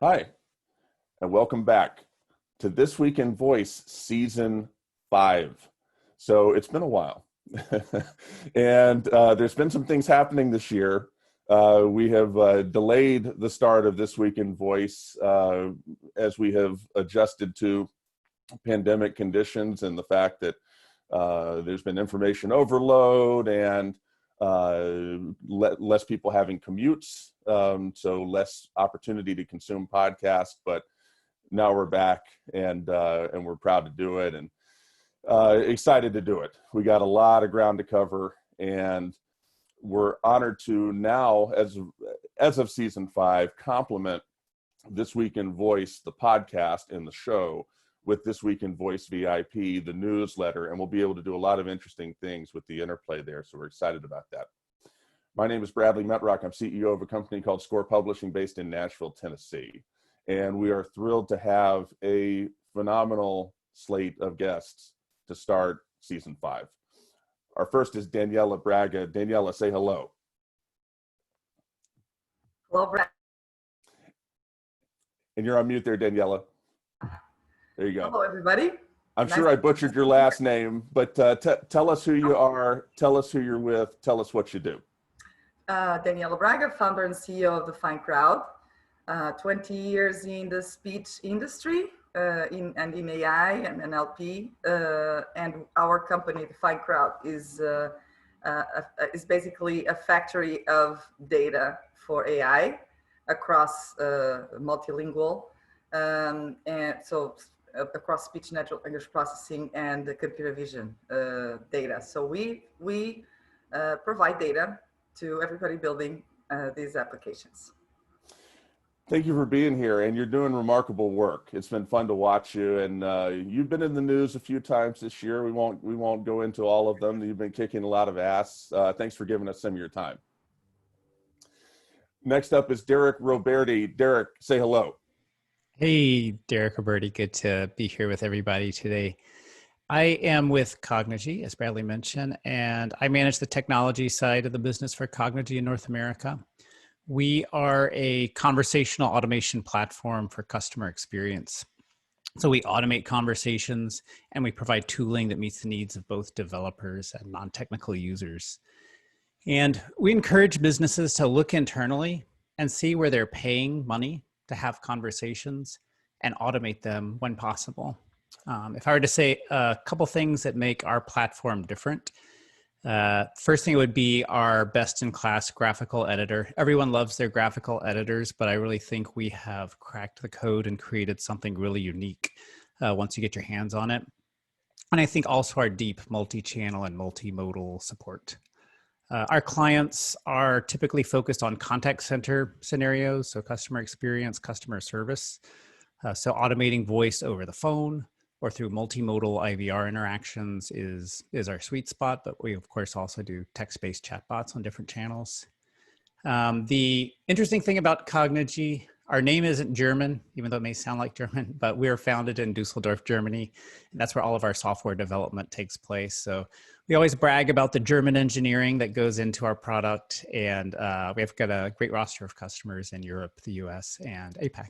Hi, and welcome back to This Week in Voice Season 5. So it's been a while, and there's been some things happening this year. We have delayed the start of This Week in Voice as we have adjusted to pandemic conditions and the fact that there's been information overload and less people having commutes, so less opportunity to consume podcasts. But now we're back, and we're proud to do it, and excited to do it. We got a lot of ground to cover, and we're honored to now, as of season 5, complement This Week in Voice, the podcast and the show, with This Week in Voice VIP, the newsletter, and we'll be able to do a lot of interesting things with the interplay there. So we're excited about that. My name is Bradley Metrock. I'm CEO of a company called Score Publishing based in Nashville, Tennessee. And we are thrilled to have a phenomenal slate of guests to start season 5. Our first is Daniela Braga. Daniela, say hello. Hello, Brad. And you're on mute there, Daniela. There you go. Hello, everybody. I'm sure I butchered your last name, but tell us who you are, tell us who you're with, tell us what you do. Daniela Braga, founder and CEO of DefinedCrowd. 20 years in the speech industry, in AI and NLP. And our company, DefinedCrowd, is basically a factory of data for AI across multilingual. And so across speech, natural language processing, and the computer vision data. So we provide data to everybody building these applications. Thank you for being here, and you're doing remarkable work. It's been fun to watch you, and you've been in the news a few times this year. We won't go into all of them. You've been kicking a lot of ass. Thanks for giving us some of your time. Next up is Derek Roberti. Derek, say hello. Hey, Derek Roberti. Good to be here with everybody today. I am with Cognigy, as Bradley mentioned, and I manage the technology side of the business for Cognigy in North America. We are a conversational automation platform for customer experience. So we automate conversations and we provide tooling that meets the needs of both developers and non-technical users. And we encourage businesses to look internally and see where they're paying money to have conversations and automate them when possible. If I were to say a couple things that make our platform different, first thing would be our best-in-class graphical editor. Everyone loves their graphical editors, but I really think we have cracked the code and created something really unique once you get your hands on it. And I think also our deep multi-channel and multimodal support. Our clients are typically focused on contact center scenarios, so customer experience, customer service. So automating voice over the phone or through multimodal IVR interactions is our sweet spot, but we of course also do text-based chatbots on different channels. The interesting thing about Cognigy, our name isn't German, even though it may sound like German, but we are founded in Dusseldorf, Germany. And that's where all of our software development takes place. So we always brag about the German engineering that goes into our product. And we've got a great roster of customers in Europe, the US, and APAC.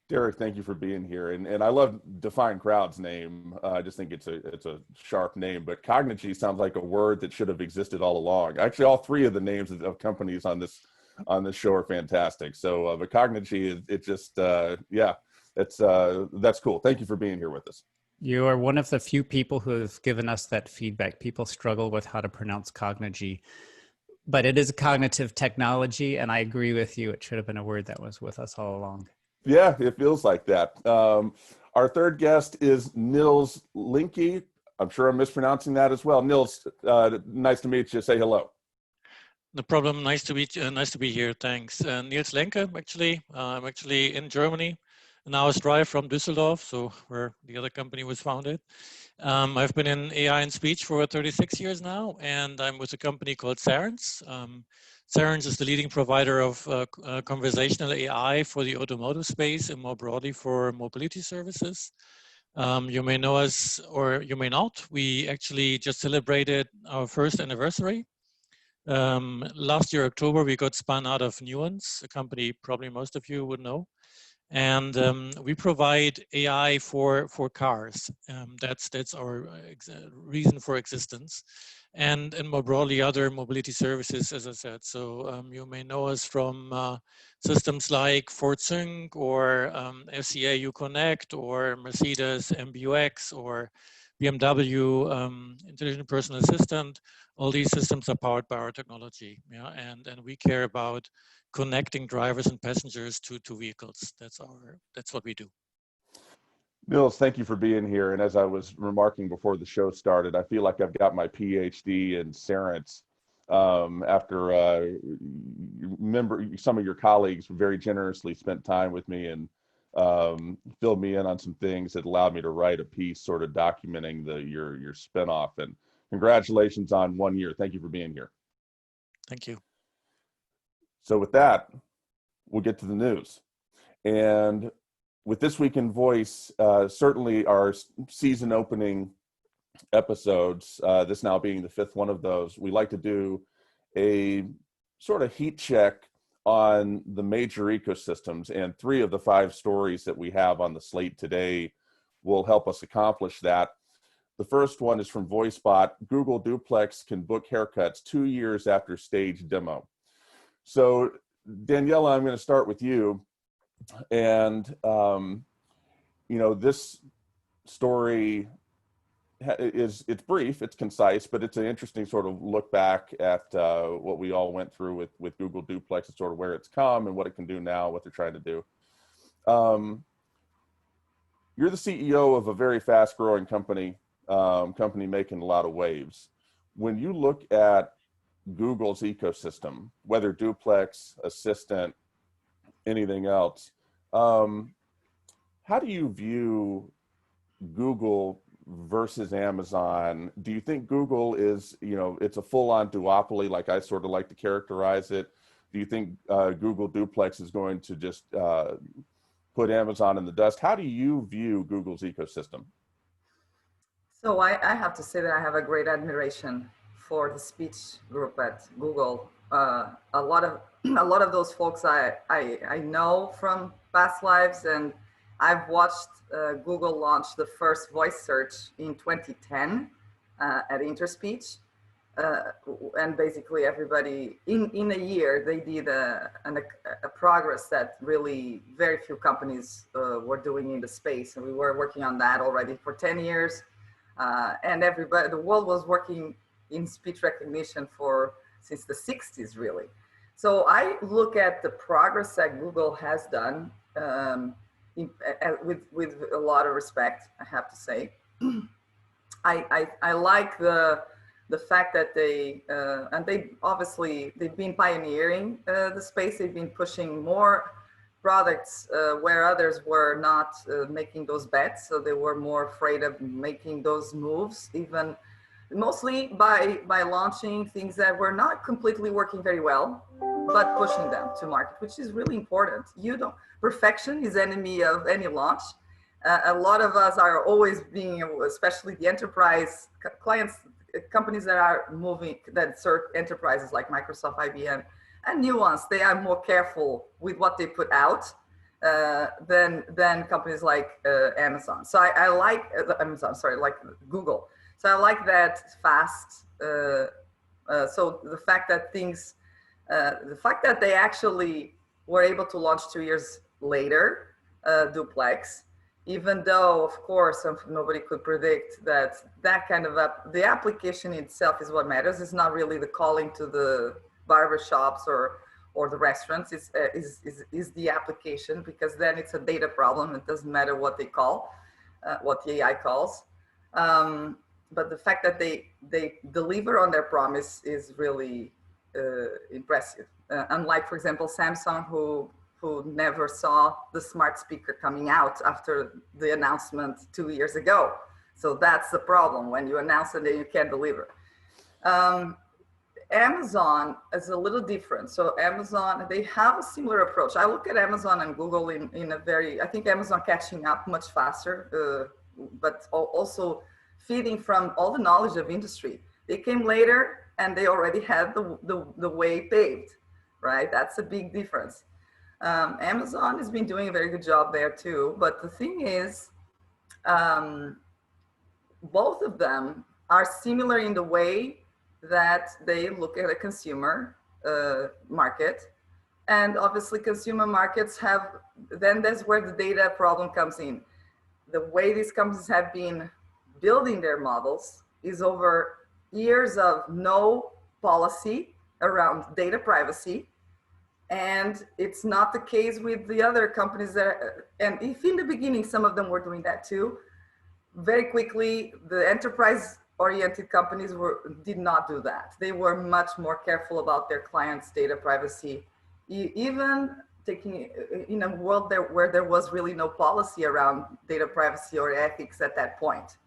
Derek, thank you for being here. And I love DefinedCrowd's name. I just think it's a sharp name, but Cognigy sounds like a word that should have existed all along. Actually, all three of the names of companies on this show are fantastic. So but Cognigy, that's cool. Thank you for being here with us. You are one of the few people who have given us that feedback. People struggle with how to pronounce Cognigy, but it is a cognitive technology, and I agree with you. It should have been a word that was with us all along. Yeah, it feels like that. Our third guest is Nils Lenke. I'm sure I'm mispronouncing that as well. Nils, nice to meet you. Say hello. No problem. Nice to meet you. Nice to be here. Thanks. Nils Lenke, actually. I'm actually in Germany, an hour's drive from Düsseldorf, so where the other company was founded. I've been in AI and speech for 36 years now, and I'm with a company called Cerence. Cerence is the leading provider of conversational AI for the automotive space and more broadly for mobility services. You may know us or you may not. We actually just celebrated our first anniversary. Last year, October, we got spun out of Nuance, a company probably most of you would know. And we provide AI for cars. That's our reason for existence. And more broadly, other mobility services, as I said. So you may know us from systems like Ford Sync or FCA Uconnect or Mercedes MBUX or BMW Intelligent Personal Assistant. All these systems are powered by our technology, yeah, and we care about connecting drivers and passengers to vehicles. That's what we do. Nils, thank you for being here. And as I was remarking before the show started, I feel like I've got my PhD in Cerence after remember some of your colleagues very generously spent time with me and filled me in on some things that allowed me to write a piece sort of documenting your spinoff. And congratulations on 1 year. Thank you for being here. Thank you. So with that, we'll get to the news. And with This Week in Voice, certainly our season opening episodes, this now being the 5th one of those, we like to do a sort of heat check on the major ecosystems, and 3 of the 5 stories that we have on the slate today will help us accomplish that. The first one is from Voicebot. Google Duplex can book haircuts 2 years after stage demo. So Daniela, I'm going to start with you. And, you know, this story it's brief, it's concise, but it's an interesting sort of look back at what we all went through with Google Duplex and sort of where it's come and what it can do now, what they're trying to do. You're the CEO of a very fast growing company making a lot of waves. When you look at Google's ecosystem, whether Duplex, Assistant, anything else, how do you view Google versus Amazon? Do you think Google is, you know, it's a full-on duopoly, like I sort of like to characterize it? Do you think Google Duplex is going to just put Amazon in the dust? How do you view Google's ecosystem? So I have to say that I have a great admiration for the speech group at Google. A lot of those folks I know from past lives, and I've watched Google launch the first voice search in 2010 at Interspeech, and basically everybody in a year they did a progress that really very few companies were doing in the space, and we were working on that already for 10 years, and everybody, the world was working in speech recognition since the 60s, really. So I look at the progress that Google has done with a lot of respect, I have to say. I like the fact that they've been pioneering the space. They've been pushing more products where others were not making those bets. So they were more afraid of making those moves, even mostly by launching things that were not completely working very well, but pushing them to market, which is really important. Perfection is enemy of any launch. A lot of us are always being, especially the enterprise clients, companies that are moving, that serve enterprises like Microsoft, IBM, and Nuance. They are more careful with what they put out than companies like Amazon. So I like like Google. So I like that fast. So the fact that they actually were able to launch 2 years later, Duplex, even though, of course, nobody could predict that kind of the application itself is what matters. It's not really the calling to the barber shops or the restaurants. Is the application, because then it's a data problem. It doesn't matter what they call, what the AI calls. But the fact that they deliver on their promise is really impressive. Unlike, for example, Samsung, who never saw the smart speaker coming out after the announcement 2 years ago. So that's the problem, when you announce it and you can't deliver. Amazon is a little different. So Amazon, they have a similar approach. I look at Amazon and Google in a very, I think Amazon catching up much faster, but also feeding from all the knowledge of industry. They came later, and they already had the way paved, right? That's a big difference. Amazon has been doing a very good job there too, but the thing is, both of them are similar in the way that they look at a consumer market. And obviously consumer markets have, then that's where the data problem comes in. The way these companies have been building their models is over years of no policy around data privacy. And it's not the case with the other companies that, and if in the beginning, some of them were doing that too, very quickly, the enterprise-oriented companies did not do that. They were much more careful about their clients' data privacy, even taking in a world where there was really no policy around data privacy or ethics at that point.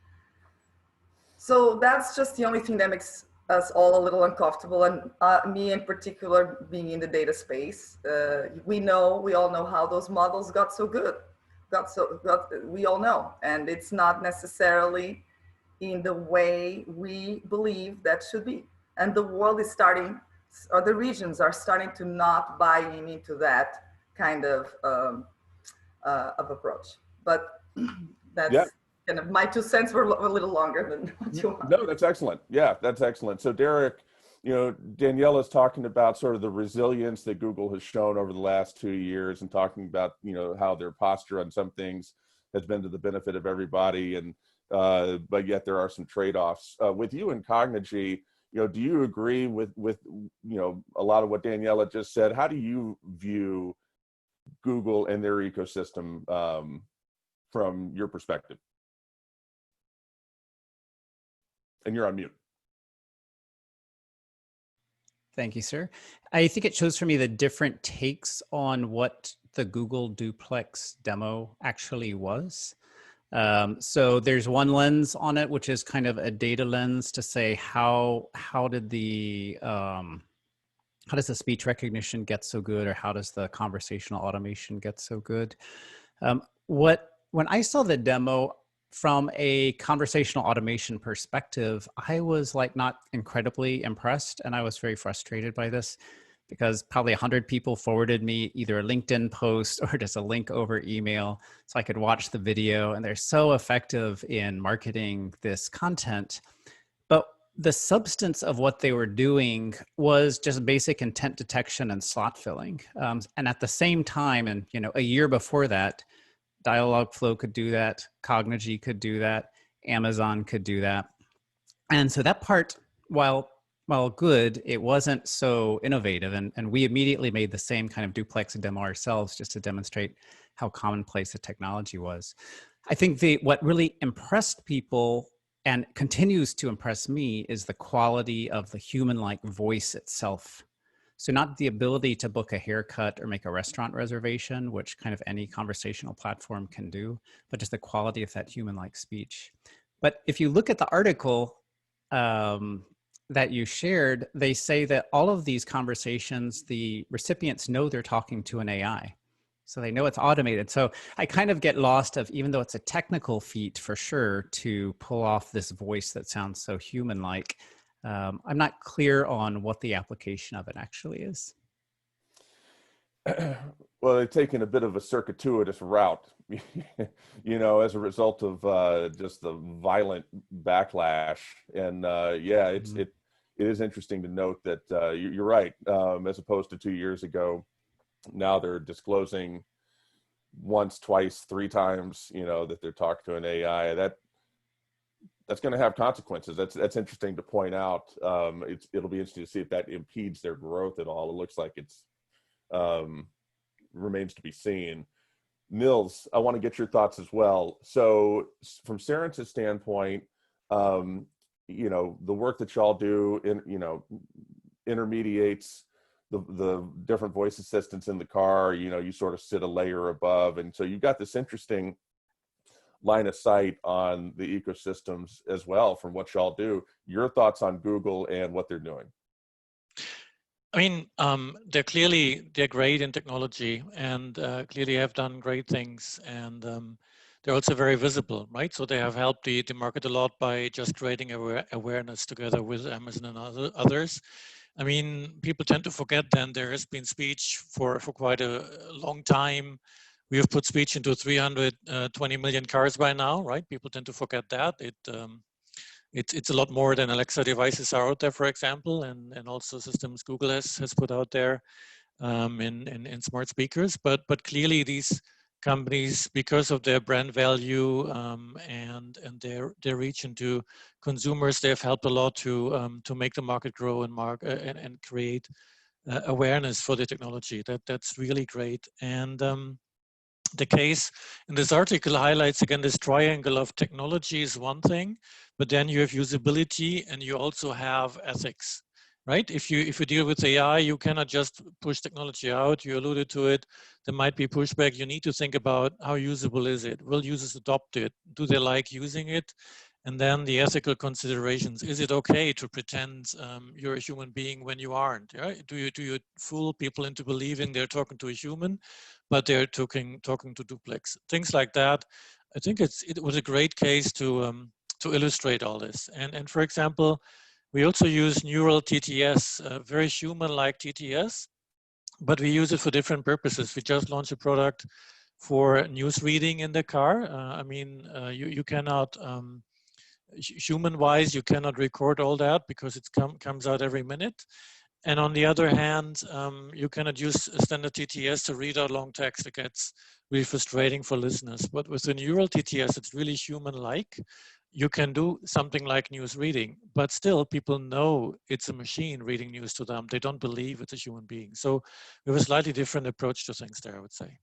So that's just the only thing that makes us all a little uncomfortable, and me in particular, being in the data space. We all know how those models got so good. We all know, and it's not necessarily in the way we believe that should be. And the world is starting, or the regions are starting to not buy into that kind of approach. But that's kind of my 2 cents were a little longer than what you want. No, that's excellent. Yeah, that's excellent. So Derek, Daniela's talking about sort of the resilience that Google has shown over the last 2 years, and talking about, how their posture on some things has been to the benefit of everybody. And, but yet there are some trade-offs. With you and Cognigy, do you agree with a lot of what Daniela just said? How do you view Google and their ecosystem from your perspective? And you're on mute. Thank you, sir. I think it shows for me the different takes on what the Google Duplex demo actually was. So there's one lens on it, which is kind of a data lens to say how does the speech recognition get so good, or how does the conversational automation get so good? When I saw the demo from a conversational automation perspective, I was like not incredibly impressed, and I was very frustrated by this, because probably 100 people forwarded me either a LinkedIn post or just a link over email so I could watch the video, and they're so effective in marketing this content. But the substance of what they were doing was just basic intent detection and slot filling. And at the same time, and a year before that, Dialogflow could do that, Cognigy could do that, Amazon could do that. And so that part, while good, it wasn't so innovative. And we immediately made the same kind of Duplex demo ourselves, just to demonstrate how commonplace the technology was. I think what really impressed people and continues to impress me is the quality of the human-like voice itself. So not the ability to book a haircut or make a restaurant reservation, which kind of any conversational platform can do, but just the quality of that human-like speech. But if you look at the article that you shared, they say that all of these conversations, the recipients know they're talking to an AI. So they know it's automated. So I kind of get lost of, even though it's a technical feat for sure to pull off this voice that sounds so human-like, I'm not clear on what the application of it actually is. Well, they've taken a bit of a circuitous route, as a result of just the violent backlash. And it is interesting to note that you're right. As opposed to 2 years ago, now they're disclosing once, twice, 3 times, that they're talking to an AI. That's going to have consequences. That's interesting to point out. It'll be interesting to see if that impedes their growth at all. It looks like it's remains to be seen. Nils, I want to get your thoughts as well. So from Cerence's standpoint, the work that y'all do intermediates the different voice assistants in the car. You sort of sit a layer above, and so you've got this interesting line of sight on the ecosystems as well from what y'all do. Your thoughts on Google and what they're doing? I mean, they're great in technology, and clearly have done great things. And they're also very visible, right? So they have helped the market a lot by just creating awareness together with Amazon and others. I mean, people tend to forget then there has been speech for quite a long time. We have put speech into 320 million cars by now, right? People tend to forget that. It's a lot more than Alexa devices are out there, for example, and also systems Google has put out there in smart speakers. But clearly these companies, because of their brand value and their reach into consumers, they've helped a lot to make the market grow and create awareness for the technology. That's really great. And the case in this article highlights again this triangle of technology is one thing, but then you have usability and you also have ethics, right? If you deal with AI, you cannot just push technology out. You alluded to it. There might be pushback. You need to think about how usable is it? Will users adopt it? Do they like using it? And then the ethical considerations. Is it okay to pretend you're a human being when you aren't? Right? Do you fool people into believing they're talking to a human, but they're talking to Duplex? Things like that. I think it was a great case to illustrate all this. And for example, we also use neural TTS, very human-like TTS, but we use it for different purposes. We just launched a product for news reading in the car. I mean, you cannot, human-wise, you cannot record all that because it comes out every minute. And on the other hand, you cannot use standard TTS to read out long text. It gets really frustrating for listeners. But with the neural TTS, it's really human-like. You can do something like news reading, but still people know it's a machine reading news to them. They don't believe it's a human being. So we have a slightly different approach to things there, I would say.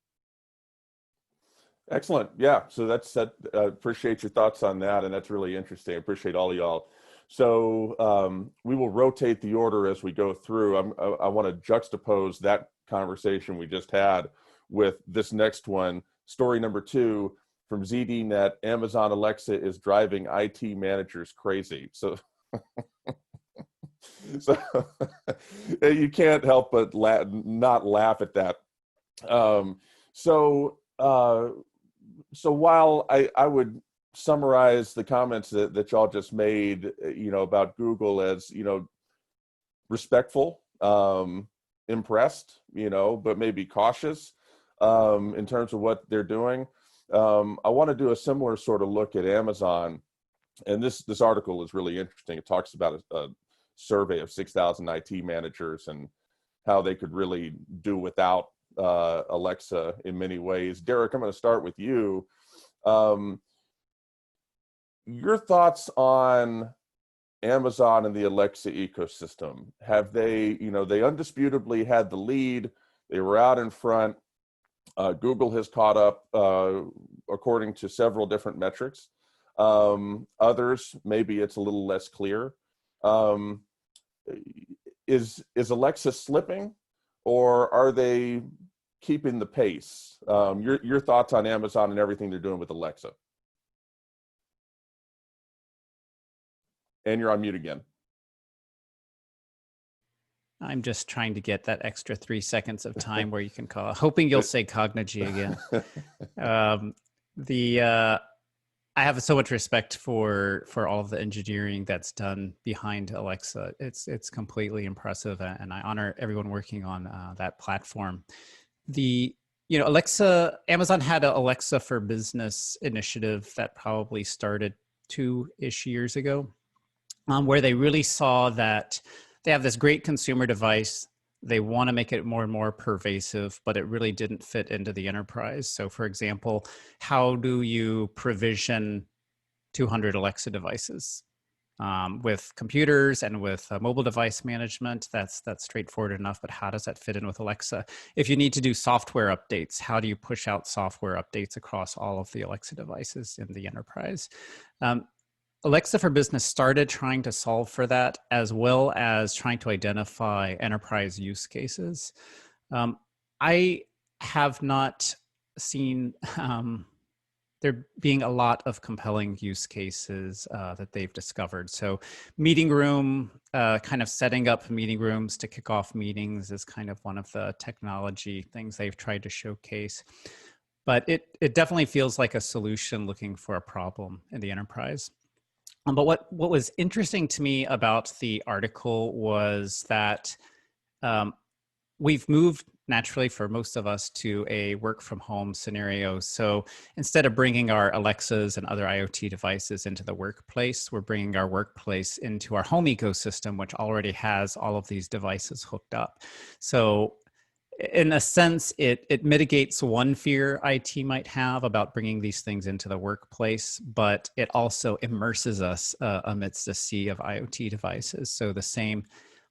Excellent. Yeah. So appreciate your thoughts on that. And that's really interesting. I appreciate all of y'all. So we will rotate the order as we go through. I want to juxtapose that conversation we just had with this next one. Story number 2 from ZDNet: Amazon Alexa is driving IT managers crazy. So, so you can't help but not laugh at that. So while I would summarize the comments that y'all just made, about Google as, respectful, impressed, but maybe cautious in terms of what they're doing. I want to do a similar sort of look at Amazon, and this article is really interesting. It talks about a survey of 6,000 IT managers and how they could really do without Alexa in many ways. Derek, I'm going to start with you. Your thoughts on Amazon and the Alexa ecosystem. Have they, they undisputably had the lead. They were out in front. Google has caught up according to several different metrics. Others, maybe it's a little less clear. Is Alexa slipping, or are they keeping the pace? Your thoughts on Amazon and everything they're doing with Alexa. And you're on mute again. I'm just trying to get that extra 3 seconds of time where you can call, hoping you'll say Cognigy again. I have so much respect for all of the engineering that's done behind Alexa. It's completely impressive, and I honor everyone working on that platform. Alexa, Amazon had an Alexa for Business initiative that probably started 2-ish years ago, where they really saw that they have this great consumer device. They want to make it more and more pervasive, but it really didn't fit into the enterprise. So for example, how do you provision 200 Alexa devices? With computers and with mobile device management, that's straightforward enough, but how does that fit in with Alexa? If you need to do software updates, how do you push out software updates across all of the Alexa devices in the enterprise? Alexa for Business started trying to solve for that, as well as trying to identify enterprise use cases. I have not seen there being a lot of compelling use cases that they've discovered. So meeting room, kind of setting up meeting rooms to kick off meetings is kind of one of the technology things they've tried to showcase. but it definitely feels like a solution looking for a problem in the enterprise. But what was interesting to me about the article was that we've moved naturally for most of us to a work from home scenario. So instead of bringing our Alexas and other IoT devices into the workplace, we're bringing our workplace into our home ecosystem, which already has all of these devices hooked up. So in a sense, it mitigates one fear IT might have about bringing these things into the workplace, but it also immerses us amidst a sea of IoT devices. So the same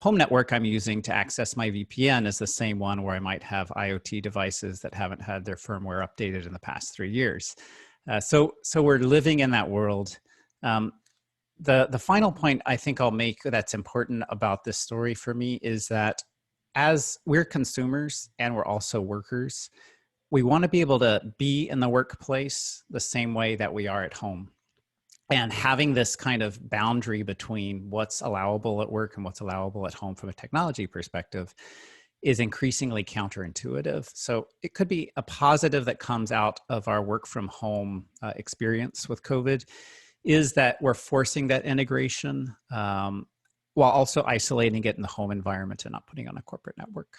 home network I'm using to access my VPN is the same one where I might have IoT devices that haven't had their firmware updated in the past 3 years. So we're living in that world. The final point I think I'll make that's important about this story for me is that as we're consumers and we're also workers, we want to be able to be in the workplace the same way that we are at home. And having this kind of boundary between what's allowable at work and what's allowable at home from a technology perspective is increasingly counterintuitive. So it could be a positive that comes out of our work from home experience with COVID is that we're forcing that integration while also isolating it in the home environment and not putting on a corporate network.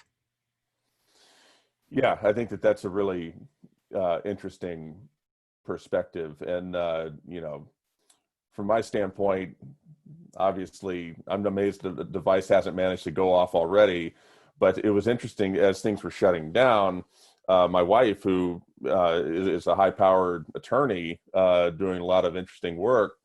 Yeah, I think that's a really interesting perspective. And, from my standpoint, obviously, I'm amazed that the device hasn't managed to go off already. But it was interesting as things were shutting down. My wife, who is a high-powered attorney doing a lot of interesting work,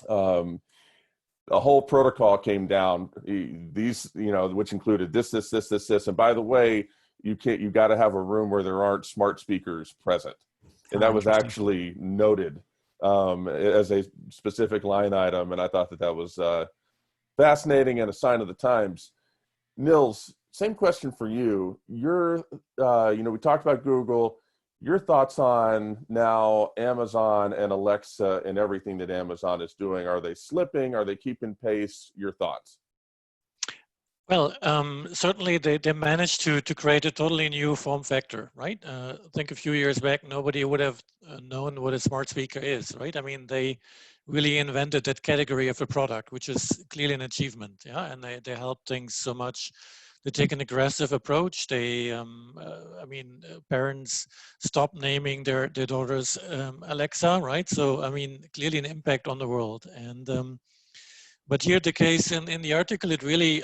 a whole protocol came down. These, which included this, and by the way, you got to have a room where there aren't smart speakers present, and that was actually noted as a specific line item. And I thought that was fascinating and a sign of the times. Nils, same question for you. We talked about Google. Your thoughts on now Amazon and Alexa and everything that Amazon is doing? Are they slipping? Are they keeping pace? Your thoughts? Well, certainly they managed to create a totally new form factor, right? I think a few years back, nobody would have known what a smart speaker is, right? I mean, they really invented that category of a product, which is clearly an achievement, yeah? And they help things so much. They take an aggressive approach. Parents stop naming their daughters Alexa, right? So, I mean, clearly an impact on the world. And but here the case in the article, it really,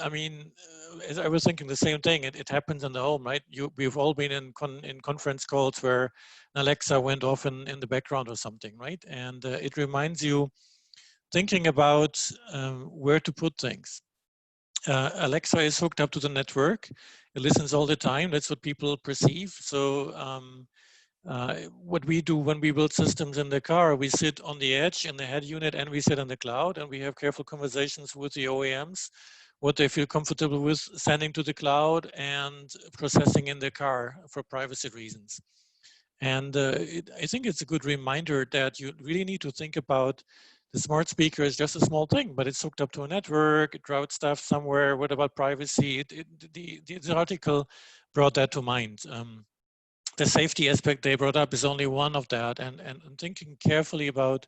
as I was thinking the same thing. It happens in the home, right? We've all been in conference calls where Alexa went off in the background or something, right? And it reminds you thinking about where to put things. Alexa is hooked up to the network. It listens all the time. That's what people perceive. So what we do when we build systems in the car, we sit on the edge in the head unit and we sit in the cloud, and we have careful conversations with the OEMs, what they feel comfortable with sending to the cloud and processing in the car for privacy reasons. And I think it's a good reminder that you really need to think about the smart speaker is just a small thing, but it's hooked up to a network, it routes stuff somewhere. What about privacy? The article brought that to mind. The safety aspect they brought up is only one of that, and thinking carefully about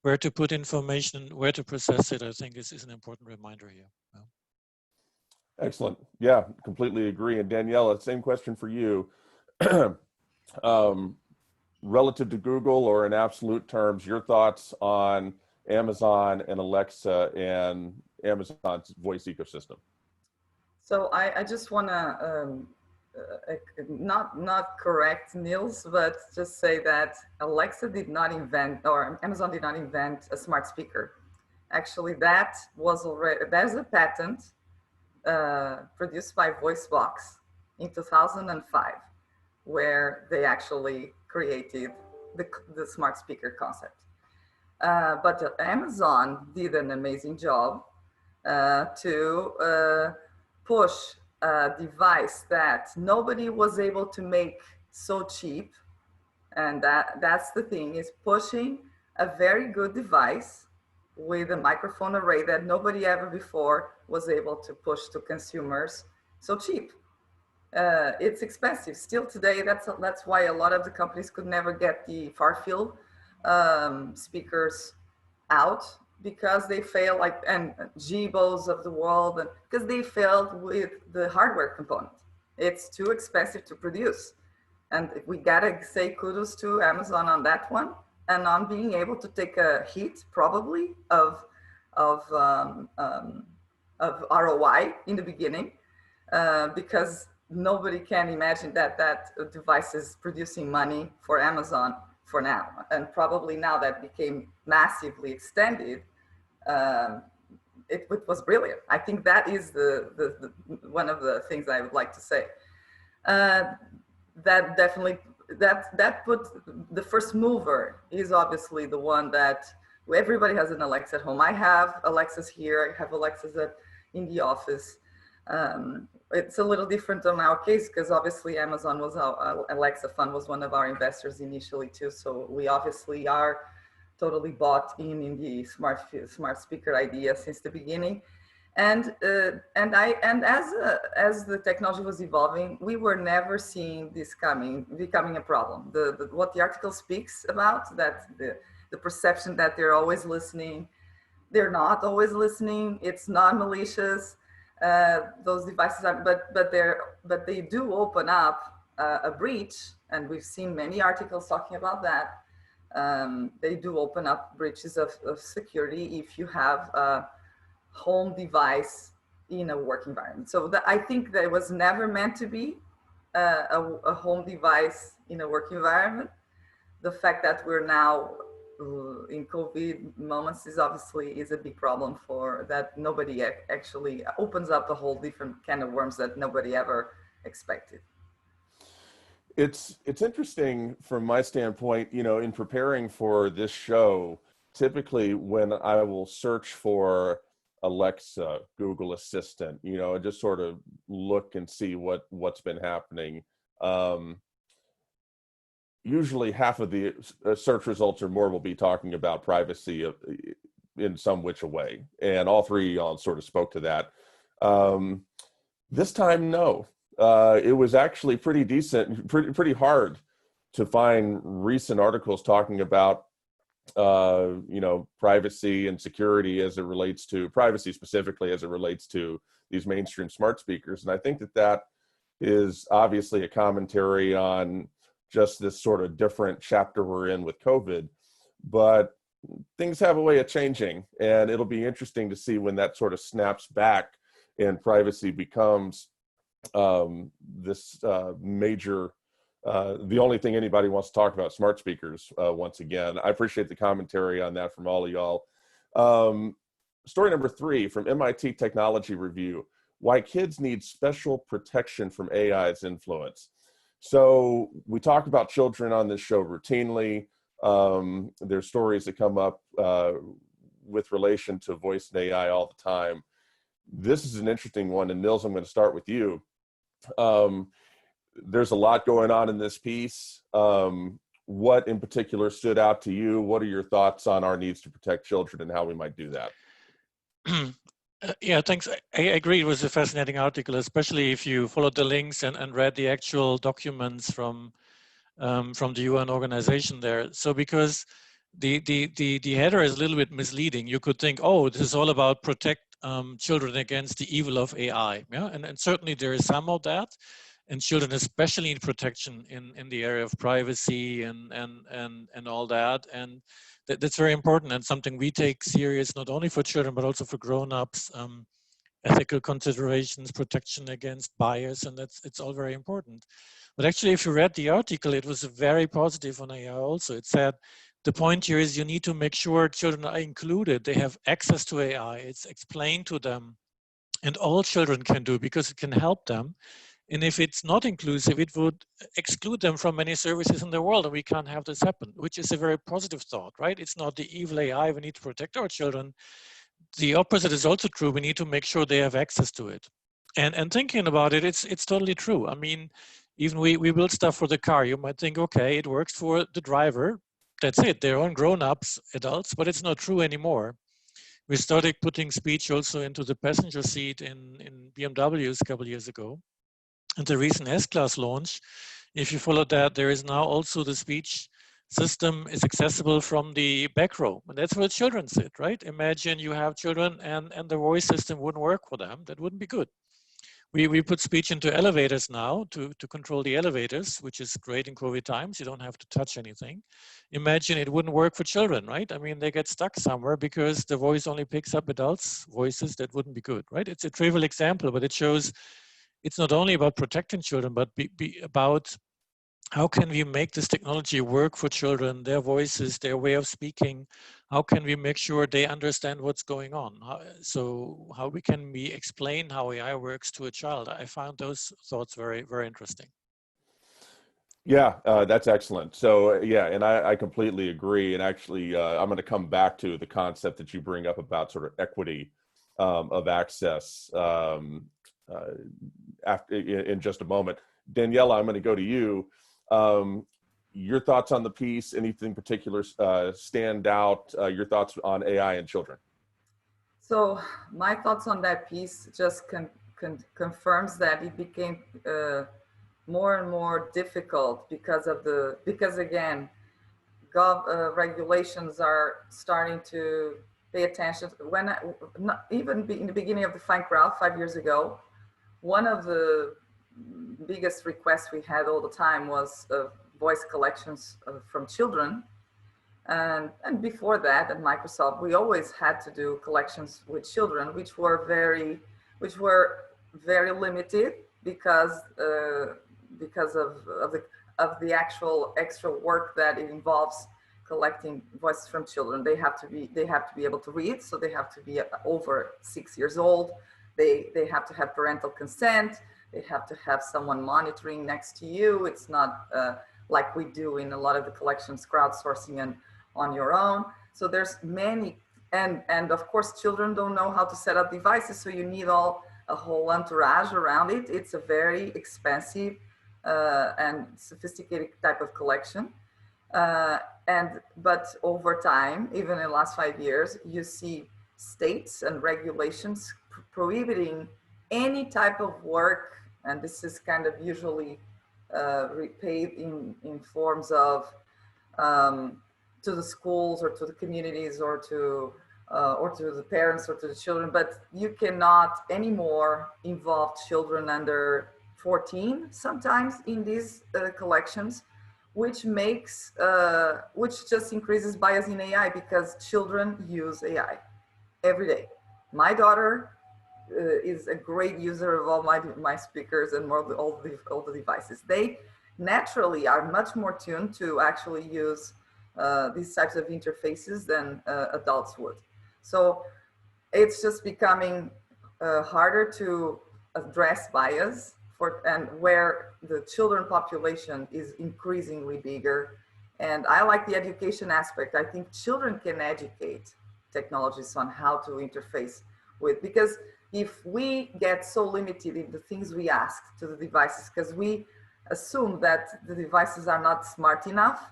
where to put information, where to process it, I think is an important reminder here. Yeah. Excellent. Yeah, completely agree. And Daniela, same question for you. Relative to Google, or in absolute terms, your thoughts on Amazon and Alexa and Amazon's voice ecosystem? So I just want to not correct Nils, but just say that Alexa did not invent, or Amazon did not invent a smart speaker. Actually, that was already, there's a patent produced by Voicebot in 2005, where they actually created the smart speaker concept. But Amazon did an amazing job to push a device that nobody was able to make so cheap. And that's the thing, is pushing a very good device with a microphone array that nobody ever before was able to push to consumers so cheap. it's expensive still today. That's why a lot of the companies could never get the far field speakers out, because they fail, like, and Jibos of the world, and because they failed with the hardware component. It's too expensive to produce. And we gotta say kudos to Amazon on that one, and on being able to take a hit probably of ROI in the beginning, because nobody can imagine that that device is producing money for Amazon for now. And probably now that became massively extended, it was brilliant. I think that is the one of the things I would like to say. That definitely, that put the first mover is obviously the one that everybody has an Alexa at home. I have Alexas here. I have Alexas in the office. It's a little different on our case because obviously Amazon was our Alexa fund was one of our investors initially too. So we obviously are totally bought in the smart speaker idea since the beginning. And as the technology was evolving, we were never seeing this becoming a problem. What the article speaks about, that the perception that they're always listening, they're not always listening. It's not malicious. Those devices are, but they do open up a breach, and we've seen many articles talking about that. They do open up breaches of security if you have a home device in a work environment. So I think that it was never meant to be a home device in a work environment. The fact that we're now in COVID moments is obviously a big problem for that. Nobody actually opens up a whole different can of worms that nobody ever expected. It's interesting from my standpoint, you know, in preparing for this show, typically when I will search for Alexa, Google Assistant, you know, just sort of look and see what's been happening. Usually half of the search results or more will be talking about privacy in some which a way. And all three of y'all sort of spoke to that. This time, no. It was actually pretty decent, pretty hard to find recent articles talking about you know, privacy and security as it relates to privacy, specifically as it relates to these mainstream smart speakers. And I think that is obviously a commentary on just this sort of different chapter we're in with COVID, but things have a way of changing, and it'll be interesting to see when that sort of snaps back and privacy becomes this major, the only thing anybody wants to talk about, smart speakers, once again. I appreciate the commentary on that from all of y'all. Story number 3 from MIT Technology Review: Why Kids Need Special Protection from AI's Influence. So we talk about children on this show routinely. There's stories that come up with relation to voice and AI all the time. This is an interesting one, and Nils, I'm going to start with you. There's a lot going on in this piece. What in particular stood out to you? What are your thoughts on our needs to protect children and how we might do that? Yeah, thanks. I agree. It was a fascinating article, especially if you followed the links and read the actual documents from the UN organization there. So because the header is a little bit misleading, you could think, oh, this is all about protect children against the evil of AI. Yeah, and certainly there is some of that, and children especially need protection in the area of privacy and all that, and that's very important and something we take serious, not only for children but also for grown-ups. Ethical considerations, protection against bias, and it's all very important. But actually, if you read the article, it was very positive on AI also. It said the point here is you need to make sure children are included. They have access to AI. It's explained to them, and all children can do because it can help them. And if it's not inclusive, it would exclude them from many services in the world, and we can't have this happen, which is a very positive thought, right? It's not the evil AI. We need to protect our children. The opposite is also true. We need to make sure they have access to it. And thinking about it, it's totally true. I mean, even we build stuff for the car. You might think, okay, it works for the driver. That's it. They're all grown-ups, adults, but it's not true anymore. We started putting speech also into the passenger seat in BMWs a couple of years ago. and the recent S-Class launch, if you follow that, there is now also the speech system is accessible from the back row. And that's where children sit, right? Imagine you have children and the voice system wouldn't work for them. That wouldn't be good. We put speech into elevators now to control the elevators, which is great in COVID times. You don't have to touch anything. Imagine it wouldn't work for children, right? I mean, they get stuck somewhere because the voice only picks up adults' voices. That wouldn't be good, right? It's a trivial example, but it shows it's not only about protecting children, but be about how can we make this technology work for children, their voices, their way of speaking? How can we make sure they understand what's going on? How can we explain how AI works to a child? I found those thoughts very, very interesting. Yeah, that's excellent. So yeah, and I completely agree. And actually, I'm going to come back to the concept that you bring up about sort of equity of access in just a moment. Daniela, I'm going to go to you. Your thoughts on the piece, anything particular stand out, your thoughts on AI and children? So my thoughts on that piece just confirms that it became more and more difficult because again, regulations are starting to pay attention. Even in the beginning of DefinedCrowd 5 years ago, one of the biggest requests we had all the time was voice collections from children. And before that at Microsoft, we always had to do collections with children, which were very limited because of the actual extra work that it involves collecting voices from children. They have to be able to read, so they have to be over 6 years old. They have to have parental consent. They have to have someone monitoring next to you. It's not like we do in a lot of the collections, crowdsourcing and on your own. So there's many, and of course, children don't know how to set up devices. So you need a whole entourage around it. It's a very expensive and sophisticated type of collection. But over time, even in the last 5 years, you see states and regulations prohibiting any type of work, and this is kind of usually repaid in forms of to the schools or to the communities or to the parents or to the children, but you cannot anymore involve children under 14 sometimes in these collections, which just increases bias in AI because children use AI every day. My daughter is a great user of all my speakers and all the devices. They naturally are much more tuned to actually use these types of interfaces than adults would. So it's just becoming harder to address bias and where the children population is increasingly bigger. And I like the education aspect. I think children can educate technologists on how to interface with, because if we get so limited in the things we ask to the devices, because we assume that the devices are not smart enough,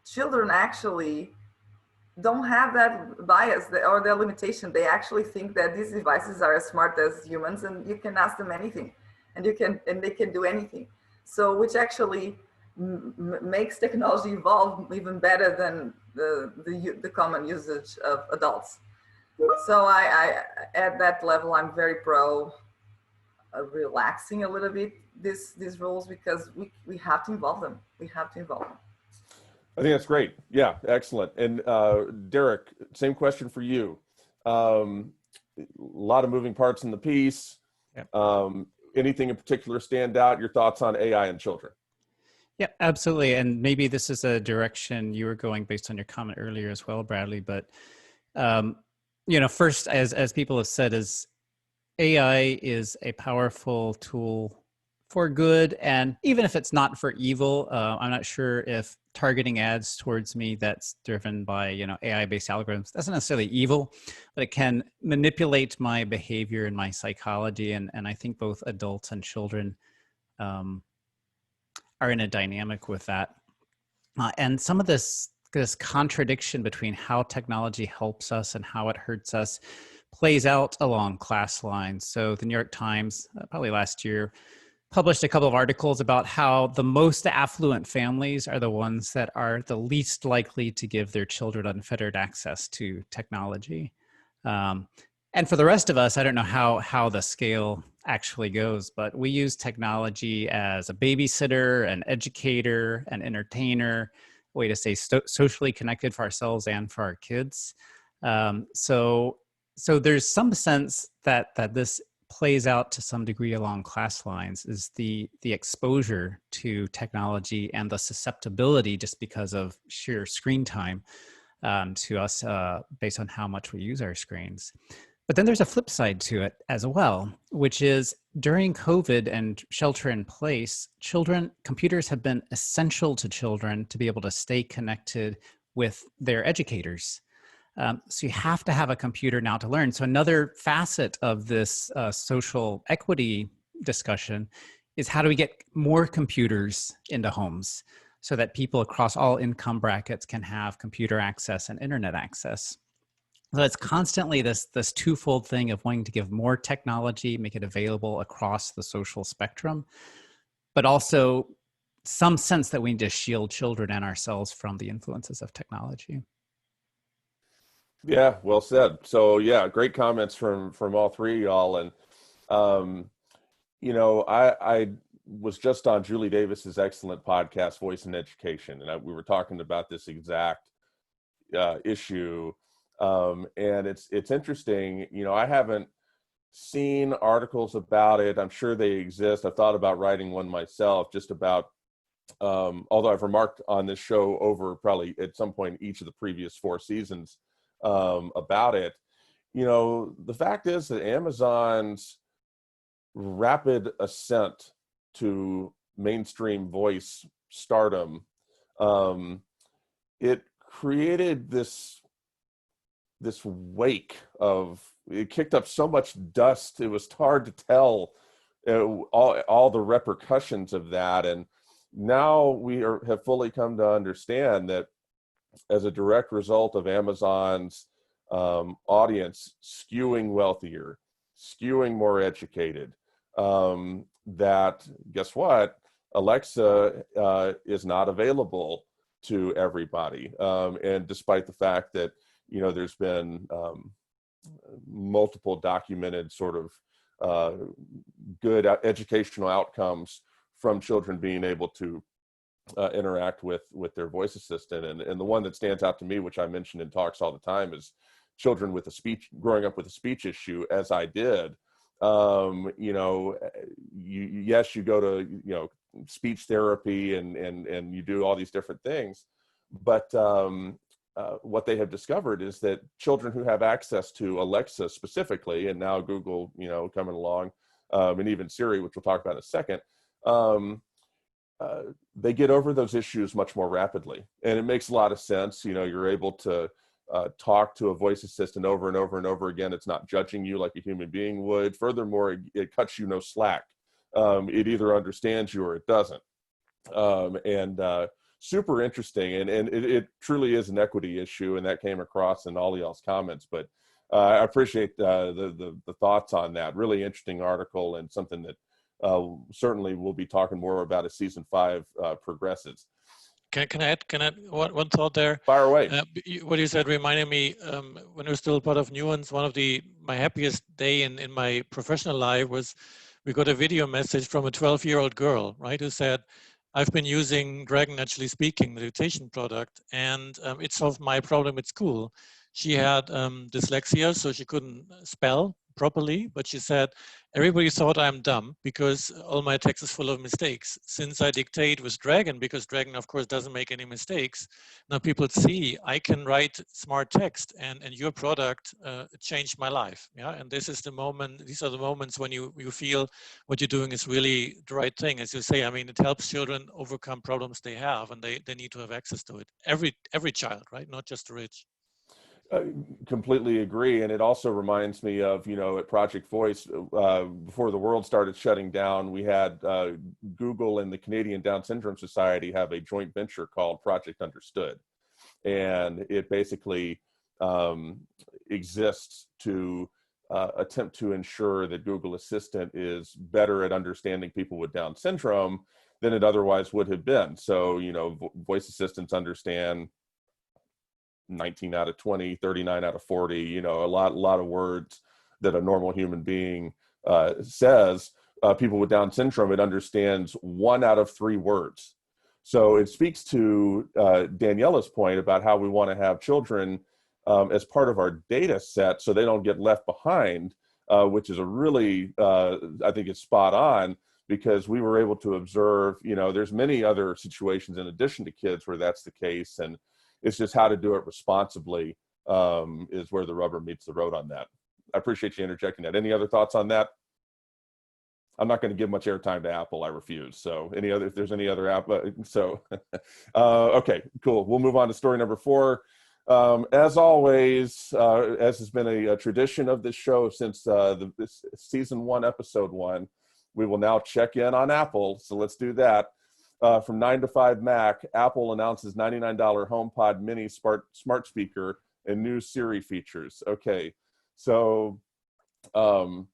children actually don't have that bias or their limitation. They actually think that these devices are as smart as humans, and you can ask them anything, and they can do anything. So, which actually makes technology evolve even better than the common usage of adults. So I at that level, I'm very pro relaxing a little bit these rules, because we have to involve them. We have to involve them. I think that's great. Yeah, excellent. And Derek, same question for you. A lot of moving parts in the piece. Yeah. Anything in particular stand out? Your thoughts on AI and children? Yeah, absolutely. And maybe this is a direction you were going based on your comment earlier as well, Bradley. But first, as people have said, is AI is a powerful tool for good, and even if it's not for evil. I'm not sure if targeting ads towards me that's driven by AI-based algorithms, that's not necessarily evil, but it can manipulate my behavior and my psychology, and I think both adults and children are in a dynamic with that. And some of this contradiction between how technology helps us and how it hurts us plays out along class lines. So the New York Times, probably last year, published a couple of articles about how the most affluent families are the ones that are the least likely to give their children unfettered access to technology. And for the rest of us, I don't know how the scale actually goes, but we use technology as a babysitter, an educator, an entertainer, a way to stay socially connected for ourselves and for our kids. So there's some sense that this plays out to some degree along class lines, is the exposure to technology and the susceptibility just because of sheer screen time to us based on how much we use our screens. But then there's a flip side to it as well, which is during COVID and shelter in place, computers have been essential to children to be able to stay connected with their educators. So you have to have a computer now to learn. So another facet of this social equity discussion is how do we get more computers into homes so that people across all income brackets can have computer access and internet access. So it's constantly this twofold thing of wanting to give more technology, make it available across the social spectrum, but also some sense that we need to shield children and ourselves from the influences of technology. Yeah, well said. So yeah, great comments from all three of y'all. And I was just on Julie Davis's excellent podcast, Voice in Education, and we were talking about this exact issue. And it's interesting. I haven't seen articles about it. I'm sure they exist. I've thought about writing one myself, just about. Although I've remarked on this show over probably at some point each of the previous 4 seasons about it. The fact is that Amazon's rapid ascent to mainstream voice stardom, it created this wake of, it kicked up so much dust, it was hard to tell all the repercussions of that. And now we have fully come to understand that as a direct result of Amazon's audience skewing wealthier, skewing more educated, that, guess what, Alexa is not available to everybody. And despite the fact that, there's been multiple documented sort of good educational outcomes from children being able to interact with their voice assistant. And the one that stands out to me, which I mention in talks all the time, is children with growing up with a speech issue, as I did. Yes, you go to, speech therapy and you do all these different things, but what they have discovered is that children who have access to Alexa specifically, and now Google, coming along, and even Siri, which we'll talk about in a second, they get over those issues much more rapidly. And it makes a lot of sense. You're able to talk to a voice assistant over and over and over again. It's not judging you like a human being would. Furthermore, it cuts you no slack. It either understands you or it doesn't. Super interesting. And it truly is an equity issue. And that came across in all y'all's comments. But I appreciate the thoughts on that. Really interesting article, and something that certainly we'll be talking more about as season 5 progresses. Can I add one thought there? Fire away. What you said reminded me, when I was still part of Nuance, one of my happiest day in my professional life was we got a video message from a 12-year-old girl, right, who said, I've been using Dragon Naturally Speaking meditation product, and it solved my problem at school. She had dyslexia, so she couldn't spell properly, but she said, everybody thought I'm dumb because all my text is full of mistakes. Since I dictate with Dragon, because Dragon, of course, doesn't make any mistakes, now people see I can write smart text, and your product changed my life. Yeah, and this is the moment, these are the moments when you feel what you're doing is really the right thing. As you say, I mean, it helps children overcome problems they have, and they need to have access to it. Every child, right? Not just the rich. Completely agree. And it also reminds me of, at Project Voice, before the world started shutting down, we had Google and the Canadian Down Syndrome Society have a joint venture called Project Understood. And it basically exists to attempt to ensure that Google Assistant is better at understanding people with Down syndrome than it otherwise would have been. So, you know, voice assistants understand 19 out of 20, 39 out of 40, you know, a lot of words that a normal human being says. People with Down syndrome, it understands 1 out of 3 words. So it speaks to Daniela's point about how we want to have children as part of our data set so they don't get left behind, which is a really, I think it's spot on, because we were able to observe, you know, there's many other situations in addition to kids where that's the case, and it's just how to do it responsibly is where the rubber meets the road on that. I appreciate you interjecting that. Any other thoughts on that? I'm not going to give much airtime to Apple. I refuse. So if there's any other app, okay, cool. We'll move on to story number 4. As always, as has been a tradition of this show since this season 1, episode 1, we will now check in on Apple. So let's do that. From 9 to 5 Mac, Apple announces $99 HomePod mini smart speaker and new Siri features. Okay, so you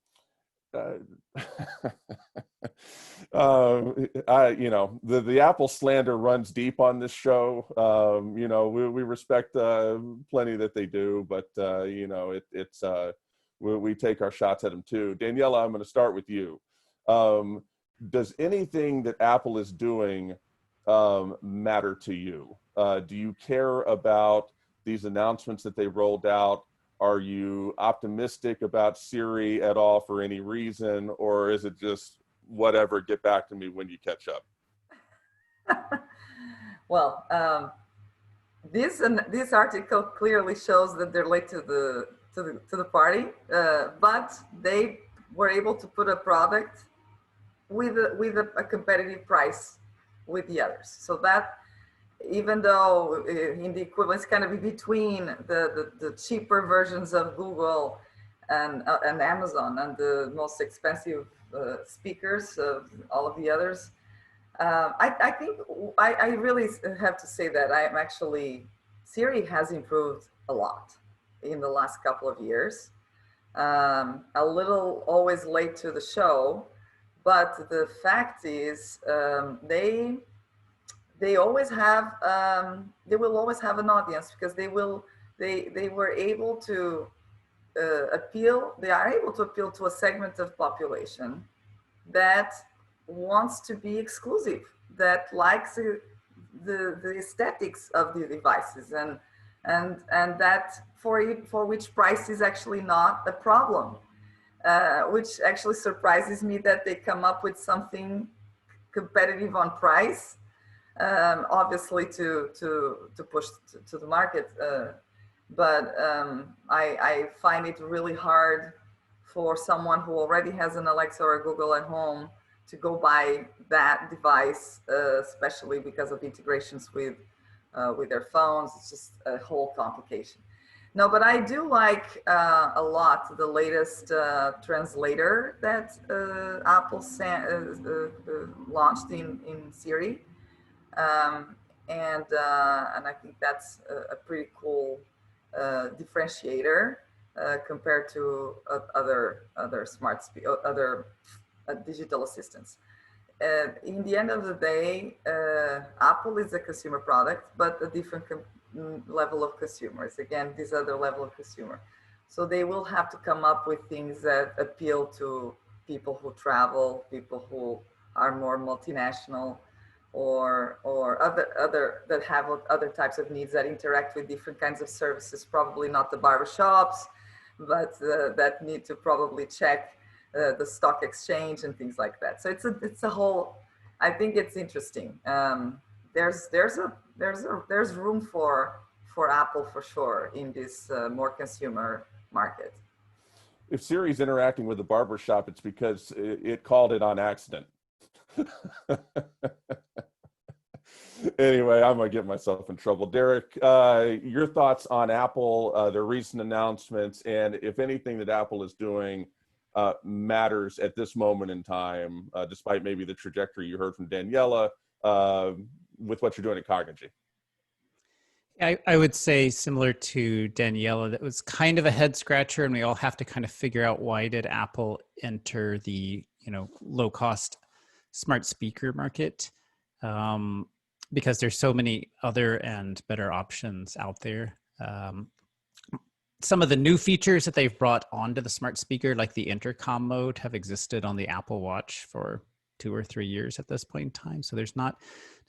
know, the Apple slander runs deep on this show. You know, we respect plenty that they do, but you know, we take our shots at them too. Daniela, I'm going to start with you. Does anything that Apple is doing matter to you? Do you care about these announcements that they rolled out? Are you optimistic about Siri at all for any reason, or is it just whatever, get back to me when you catch up? Well, this article clearly shows that they're late to the party, but they were able to put a product with a competitive price with the others. So that, even though in the equivalent, it's kind of between the cheaper versions of Google and Amazon and the most expensive speakers of all of the others. I think I really have to say that I'm actually, Siri has improved a lot in the last couple of years. A little always late to the show, but the fact is they always have, they will always have an audience, because they were able to they are able to appeal to a segment of population that wants to be exclusive, that likes the aesthetics of the devices, and that for which price is actually not a problem, which actually surprises me that they come up with something competitive on price. Obviously to push to the market, but I find it really hard for someone who already has an Alexa or a Google at home to go buy that device, especially because of integrations with their phones. It's just a whole complication. No, but I do like a lot the latest translator that Apple launched in Siri. And I think that's a pretty cool differentiator compared to other digital assistants. In the end of the day, Apple is a consumer product, but a different level of consumers. Again, this other level of consumer. So they will have to come up with things that appeal to people who travel, people who are more multinational, or other that have other types of needs that interact with different kinds of services. Probably not the barbershops, but that need to probably check the stock exchange and things like that. So it's a whole. I think it's interesting. There's room for Apple for sure in this more consumer market. If Siri's interacting with the barbershop, it's because it called it on accident. Anyway, I'm gonna get myself in trouble. Derek, your thoughts on Apple, their recent announcements, and if anything that Apple is doing matters at this moment in time, despite maybe the trajectory you heard from Daniela, with what you're doing at Cognigy. I would say similar to Daniela, that was kind of a head scratcher, and we all have to kind of figure out why did Apple enter the low cost smart speaker market, because there's so many other and better options out there. Some of the new features that they've brought onto the smart speaker, like the intercom mode, have existed on the Apple Watch for 2 or 3 years at this point in time. So there's not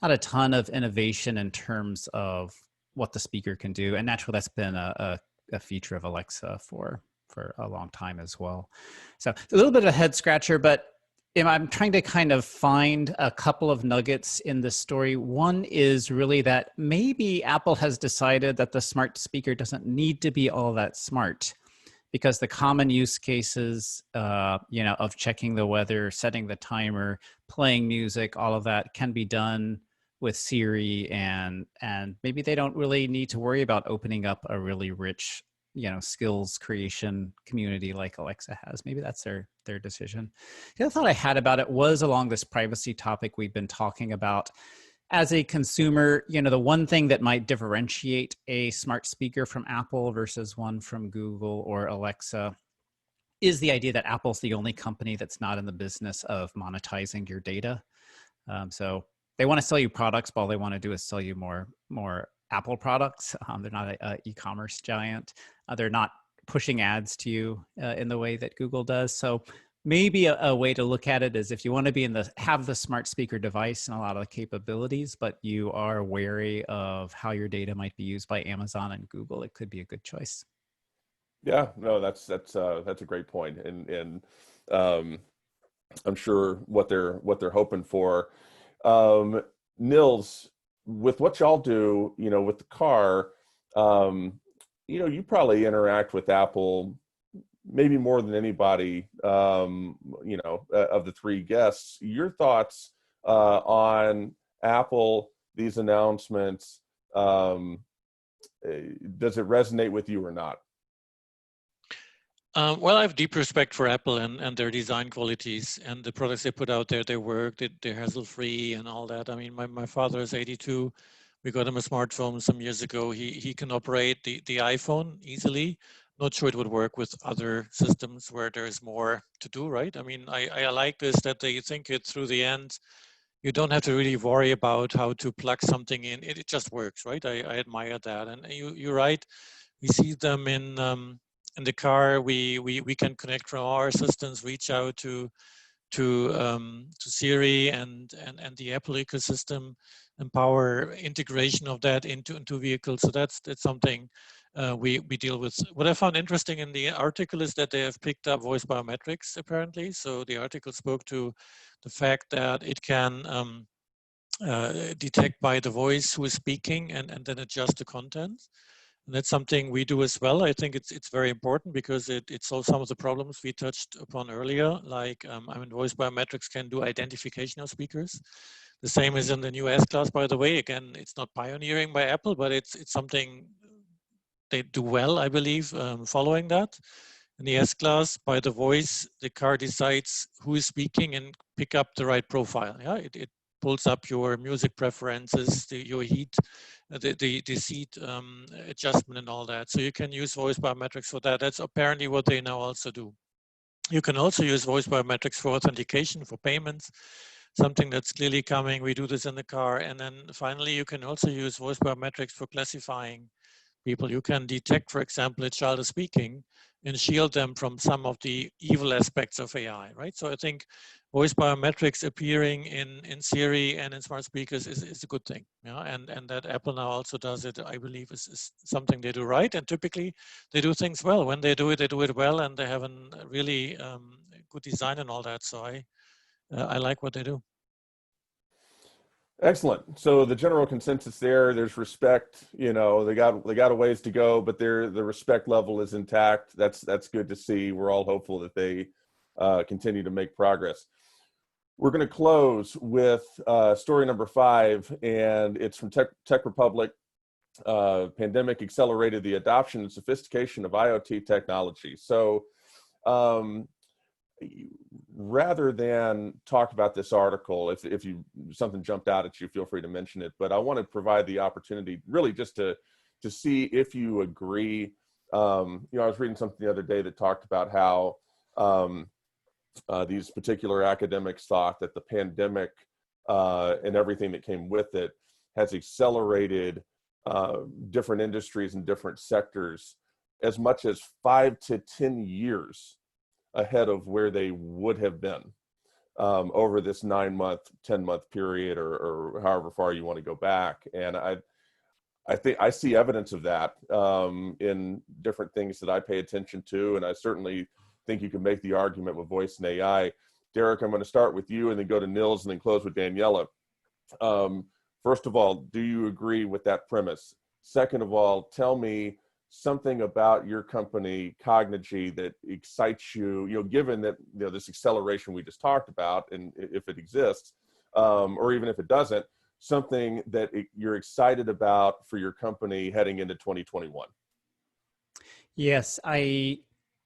a ton of innovation in terms of what the speaker can do. And naturally, that's been a feature of Alexa for a long time as well. So it's a little bit of a head scratcher, but I'm trying to kind of find a couple of nuggets in this story. One is really that maybe Apple has decided that the smart speaker doesn't need to be all that smart, because the common use cases, of checking the weather, setting the timer, playing music, all of that can be done with Siri, and maybe they don't really need to worry about opening up a really rich, skills creation community like Alexa has. Maybe that's their decision. The other thought I had about it was along this privacy topic we've been talking about. As a consumer, the one thing that might differentiate a smart speaker from Apple versus one from Google or Alexa is the idea that Apple's the only company that's not in the business of monetizing your data. So they want to sell you products, but all they want to do is sell you more Apple products. They're not an e-commerce giant. They're not pushing ads to you in the way that Google does. So maybe a way to look at it is, if you want to be have the smart speaker device and a lot of the capabilities, but you are wary of how your data might be used by Amazon and Google, it could be a good choice. Yeah, no, that's a great point, and I'm sure what they're hoping for. Nils, with what y'all do, with the car, you probably interact with Apple maybe more than anybody, of the three guests. Your thoughts on Apple, these announcements, does it resonate with you or not? Well, I have deep respect for Apple and their design qualities and the products they put out there. They work, they're hassle-free and all that. I mean, my father is 82. We got him a smartphone some years ago. He can operate the iPhone easily. Not sure it would work with other systems where there's more to do, right? I mean, I like this, that they think it through the end. You don't have to really worry about how to plug something in. It just works, right? I admire that. And you're right. We see them in the car. We can connect from our assistants, reach out to Siri and the Apple ecosystem, empower integration of that into vehicles. So that's something we deal with. What I found interesting in the article is that they have picked up voice biometrics apparently. So the article spoke to the fact that it can detect by the voice who is speaking and then adjust the content. And that's something we do as well. I think it's very important because it solves some of the problems we touched upon earlier. Like, voice biometrics can do identification of speakers. The same is in the new S-Class, by the way. Again, it's not pioneering by Apple, but it's something they do well, I believe, following that. In the S-Class, by the voice, the car decides who is speaking and pick up the right profile. Yeah, it pulls up your music preferences, your heat, the seat adjustment and all that. So you can use voice biometrics for that. That's apparently what they now also do. You can also use voice biometrics for authentication, for payments, something that's clearly coming. We do this in the car. And then finally, you can also use voice biometrics for classifying people. You can detect, for example, a child is speaking and shield them from some of the evil aspects of AI, right? So I think voice biometrics appearing in Siri and in smart speakers is a good thing. Yeah? And that Apple now also does it, I believe, is something they do right. And typically they do things well. When they do it well, and they have a really good design and all that. So I like what they do. Excellent. So the general consensus there's respect. They got a ways to go, but the respect level is intact. That's good to see. We're all hopeful that they continue to make progress. We're going to close with story number 5, and it's from TechRepublic. Pandemic accelerated the adoption and sophistication of IoT technology. So rather than talk about this article, if something jumped out at you, feel free to mention it. But I want to provide the opportunity really just to to see if you agree. You know, I was reading something the other day that talked about how these particular academics thought that the pandemic and everything that came with it has accelerated different industries and different sectors as much as 5 to 10 years ahead of where they would have been over this 9-month, 10-month period, or however far you want to go back. And I think I see evidence of that in different things that I pay attention to, and I certainly think you can make the argument with voice and AI. Derek, I'm going to start with you and then go to Nils and then close with Daniela. First of all, do you agree with that premise? Second of all, tell me something about your company, Cognigy, that excites you, given that, this acceleration we just talked about, and if it exists, or even if it doesn't, something that you're excited about for your company heading into 2021. Yes, I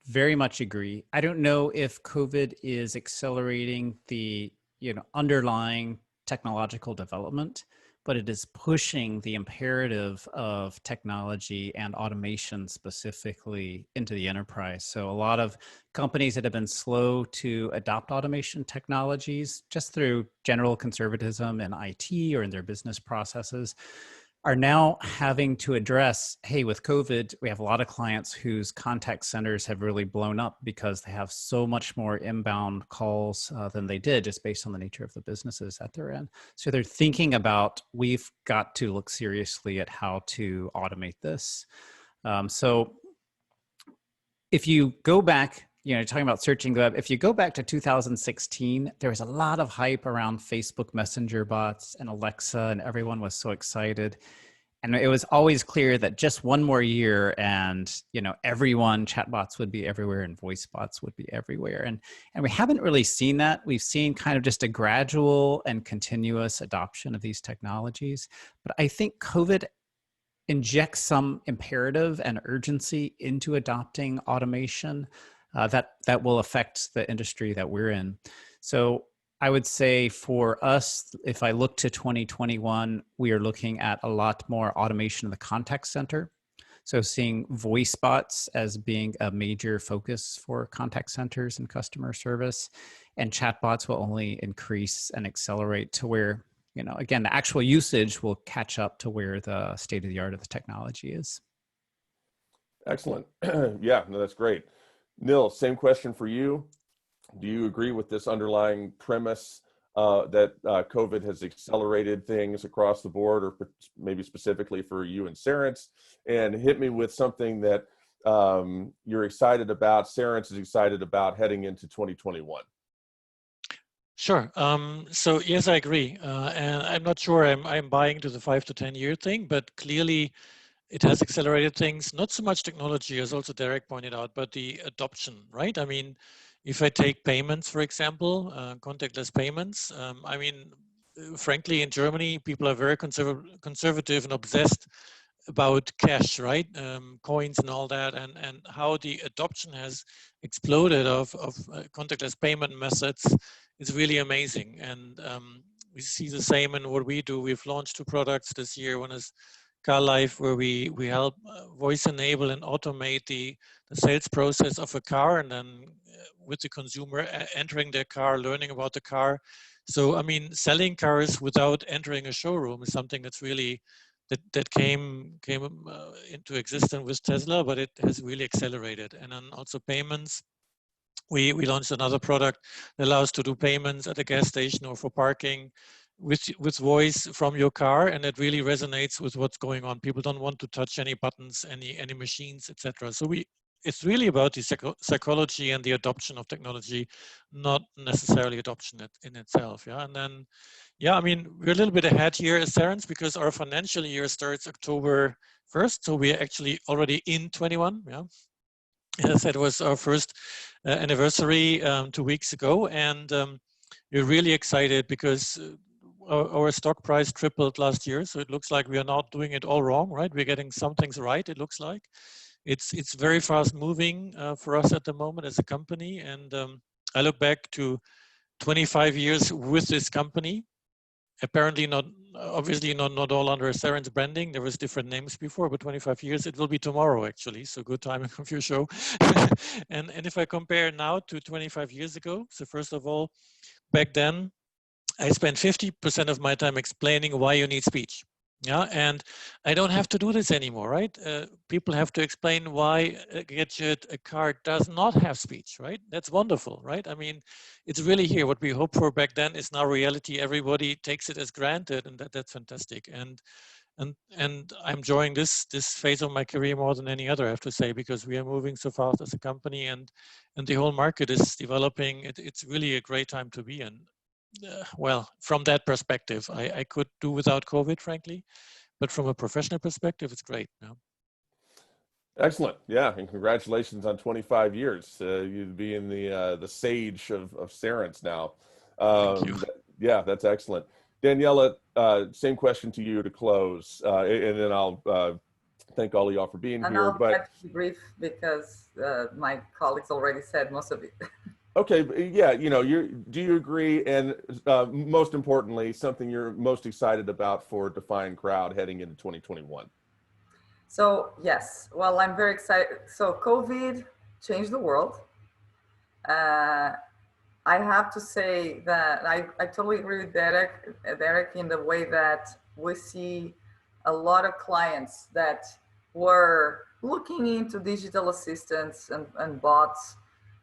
very much agree. I don't know if COVID is accelerating the, underlying technological development, but it is pushing the imperative of technology and automation specifically into the enterprise. So a lot of companies that have been slow to adopt automation technologies just through general conservatism in IT or in their business processes are now having to address, hey, with COVID, we have a lot of clients whose contact centers have really blown up because they have so much more inbound calls than they did, just based on the nature of the businesses that they're in. So they're thinking about, we've got to look seriously at how to automate this. So if you go back, talking about searching the web, if you go back to 2016, there was a lot of hype around Facebook Messenger bots and Alexa, and everyone was so excited. And it was always clear that just one more year and, chatbots would be everywhere and voice bots would be everywhere. And we haven't really seen that. We've seen kind of just a gradual and continuous adoption of these technologies. But I think COVID injects some imperative and urgency into adopting automation that will affect the industry that we're in. So I would say for us, if I look to 2021, we are looking at a lot more automation of the contact center. So seeing voice bots as being a major focus for contact centers and customer service, and chatbots will only increase and accelerate to where, again, the actual usage will catch up to where the state of the art of the technology is. Excellent. Yeah, no, that's great. Nils, same question for you. Do you agree with this underlying premise that COVID has accelerated things across the board, or maybe specifically for you and Cerence? And hit me with something that you're excited about, Cerence is excited about heading into 2021. Sure. So yes, I agree. And I'm not sure I'm buying to the 5 to 10 year thing, but clearly it has accelerated things, not so much technology, as also Derek pointed out, but the adoption, right? I mean, if I take payments, for example, contactless payments, frankly, in Germany, people are very conservative and obsessed about cash, right? Coins and all that, and how the adoption has exploded of contactless payment methods is really amazing. And we see the same in what we do. We've launched 2 products this year. One is Car Life, where we help voice enable and automate the sales process of a car, and then with the consumer entering their car, learning about the car. So, I mean, selling cars without entering a showroom is something that's really, that came into existence with Tesla, but it has really accelerated. And then also payments. We launched another product that allows to do payments at a gas station or for parking with voice from your car, and it really resonates with what's going on. People don't want to touch any buttons, any machines, etc. So it's really about the psychology and the adoption of technology, not necessarily adoption in itself. Yeah, and then, yeah, I mean, we're a little bit ahead here as Cerence because our financial year starts October 1st, so we're actually already in 21. Yeah, as I said, it was our first anniversary 2 weeks ago, and we're really excited because our stock price tripled last year, so it looks like we are not doing it all wrong, right? We're getting some things right, it looks like. It's very fast moving for us at the moment as a company, and I look back to 25 years with this company, apparently not obviously not all under Cerence branding. There was different names before, but 25 years, it will be tomorrow actually. So good timing of your show. and if I compare now to 25 years ago, so first of all, back then, I spent 50% of my time explaining why you need speech. Yeah, and I don't have to do this anymore, right? People have to explain why a gadget, a car does not have speech, right? That's wonderful, right? I mean, it's really here. What we hoped for back then is now reality. Everybody takes it as granted, and that's fantastic. And I'm enjoying this phase of my career more than any other, I have to say, because we are moving so fast as a company, and the whole market is developing. It's really a great time to be in. Well, from that perspective, I could do without COVID, frankly, but from a professional perspective, it's great. Yeah. Excellent. Yeah, and congratulations on 25 years. You'd be in the sage of Cerence now. Thank you. Yeah, that's excellent. Daniela, same question to you to close, and then I'll thank all of y'all for being And here. I'll But try to be brief because my colleagues already said most of it. okay, yeah, do you agree? And most importantly, something you're most excited about for DefinedCrowd heading into 2021? So yes, well, I'm very excited. So COVID changed the world. I have to say that I totally agree with Derek in the way that we see a lot of clients that were looking into digital assistants and bots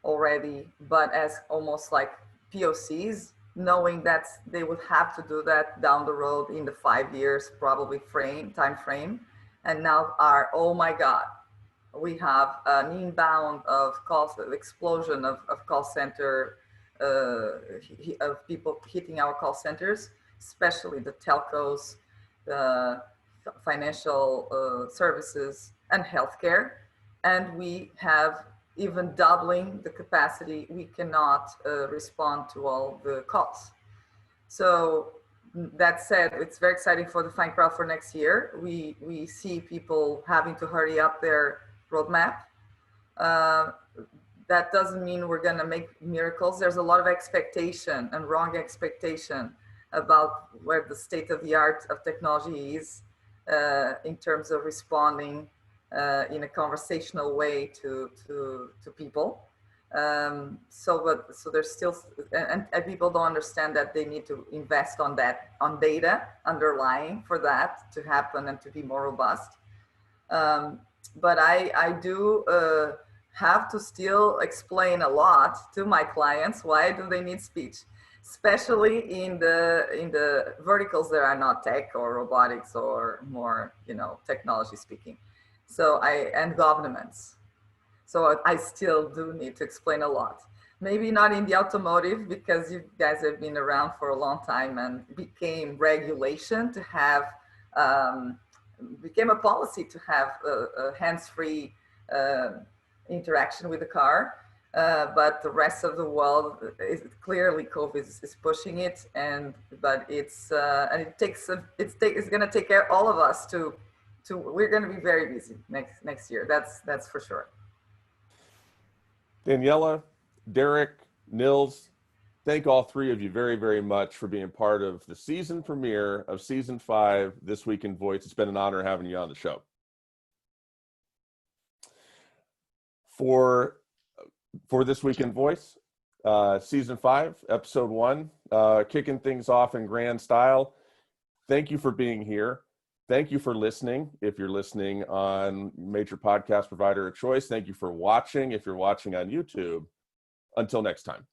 already, but as almost like POCs, knowing that they would have to do that down the road in the 5 years probably time frame, and now are, oh my God, we have an inbound of calls, explosion of call center, of people hitting our call centers, especially the telcos, the financial services, and healthcare. And we have even doubling the capacity. We cannot respond to all the calls. So that said, it's very exciting for the DefinedCrowd for next year. We see people having to hurry up their roadmap. That doesn't mean we're going to make miracles. There's a lot of expectation and wrong expectation about where the state of the art of technology is in terms of responding in a conversational way to people. So there's still, and people don't understand that they need to invest on data underlying for that to happen and to be more robust. But I do have to still explain a lot to my clients why do they need speech, especially in the verticals that are not tech or robotics or more technology speaking. So and governments. So I still do need to explain a lot. Maybe not in the automotive because you guys have been around for a long time and became regulation to have became a policy to have a hands-free interaction with the car, but the rest of the world is clearly COVID is pushing it, but it's and it's going to take care all of us to we're going to be very busy next year. That's for sure. Daniela, Derek, Nils, thank all three of you very, very much for being part of the season premiere of season 5, This Week in Voice. It's been an honor having you on the show. For This Week in Voice, season 5, episode 1, kicking things off in grand style. Thank you for being here. Thank you for listening. If you're listening on major podcast provider of choice, thank you for watching. If you're watching on YouTube, until next time.